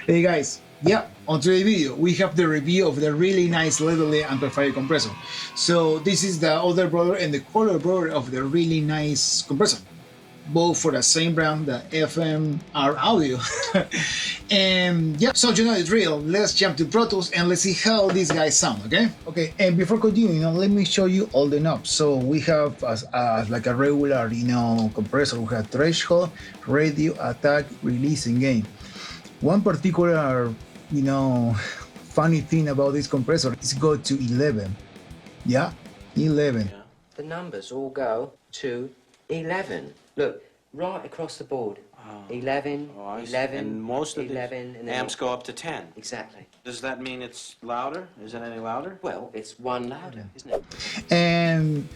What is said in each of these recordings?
Hey guys, yeah, on today's video we have the review of the really nice LED amplifier compressor. So this is the older brother and the color brother of the really nice compressor, both for the same brand, the FMR audio. And yeah, so you know the drill. Let's jump to Pro Tools and let's see how these guys sound. Okay, and before continuing, let me show you all the knobs. So we have as like a regular compressor, we have threshold, radio, attack, release, and gain. One particular, funny thing about this compressor is go to 11. Yeah, 11. Yeah. The numbers all go to 11. Look, right across the board. 11, 11, and most of 11, the and then amps go up to 10. Exactly. Does that mean it's louder? Is it any louder? Well, it's one louder, isn't it? And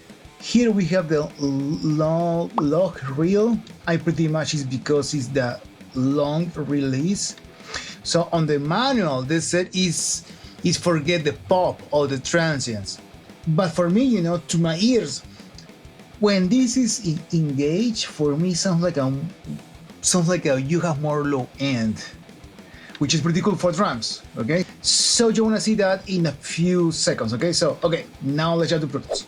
here we have the log reel. I pretty much is because it's the long release. So on the manual, this set is forget the pop or the transients. But for me, to my ears, when this is engaged, for me sounds like a you have more low end, which is pretty cool for drums. Okay, so you wanna see that in a few seconds. Okay, so now let's jump to Pro Tools.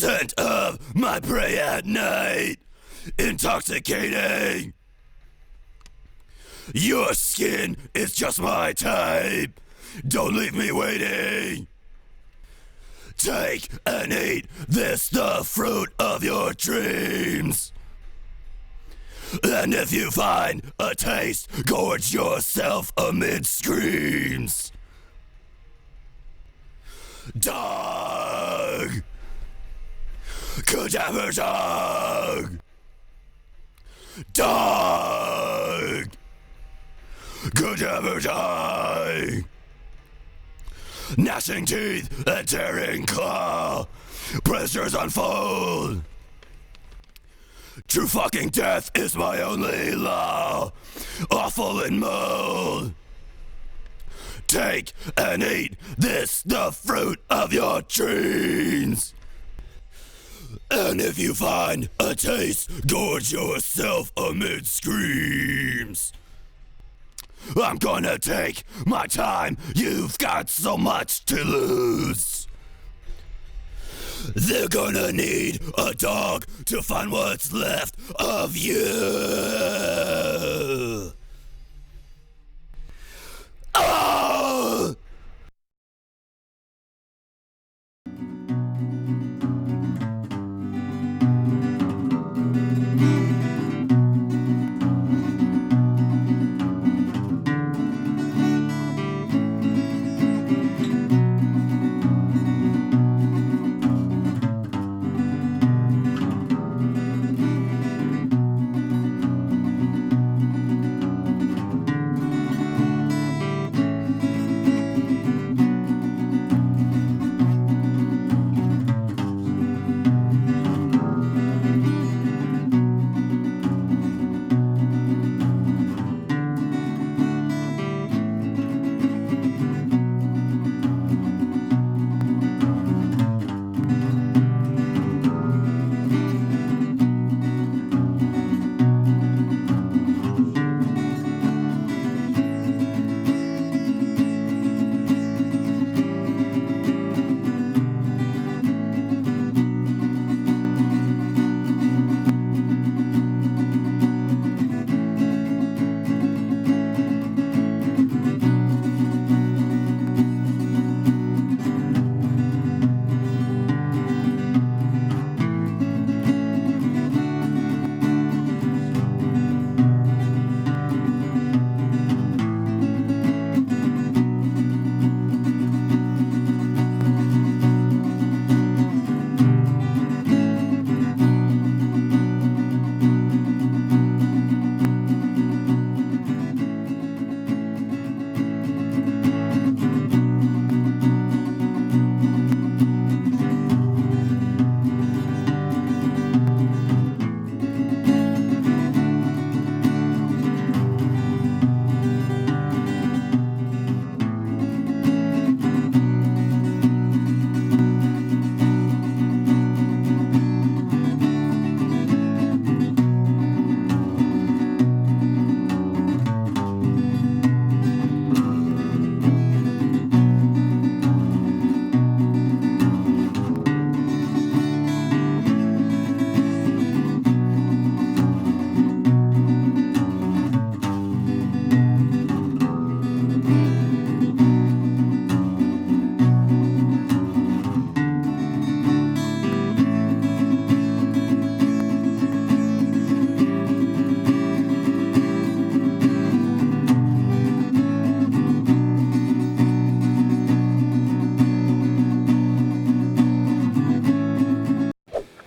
scent of my prey at night, intoxicating. Your skin is just my type. Don't leave me waiting. Take and eat this, the fruit of your dreams. And if you find a taste, gorge yourself amid screams. Dog! Cadaver dog! Dog! Cadaver dog! Gnashing teeth and tearing claw, pressures unfold. True fucking death is my only law, awful in mold. Take and eat this, the fruit of your dreams. And if you find a taste, gorge yourself amid screams. I'm gonna take my time, you've got so much to lose. They're gonna need a dog to find what's left of you. Oh!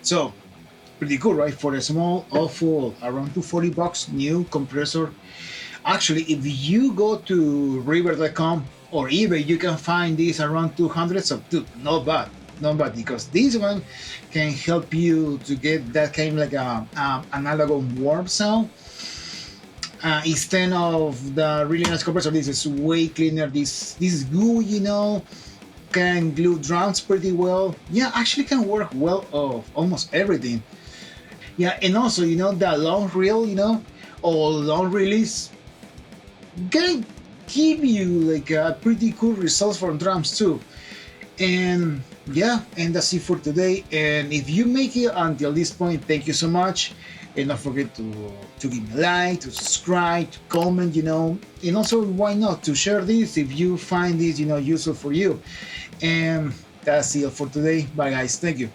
So, pretty cool, right? For a small, awful, around $240 new compressor. Actually, if you go to river.com or eBay, you can find these around 200. So, dude, not bad. Not bad, because this one can help you to get that kind of like a analog warm sound. Instead of the really nice compressor, this is way cleaner. This is good, you know. Can glue drums pretty well. Yeah, actually can work well of almost everything. Yeah, and also, you know, the long reel, you know, or long release can give you like a pretty cool results from drums too. And Yeah, and that's it for today. And if you make it until this point, thank you so much. And don't forget to give me a like, to subscribe, to comment, and also why not to share this if you find this, useful for you. And that's it for today. Bye guys. Thank you.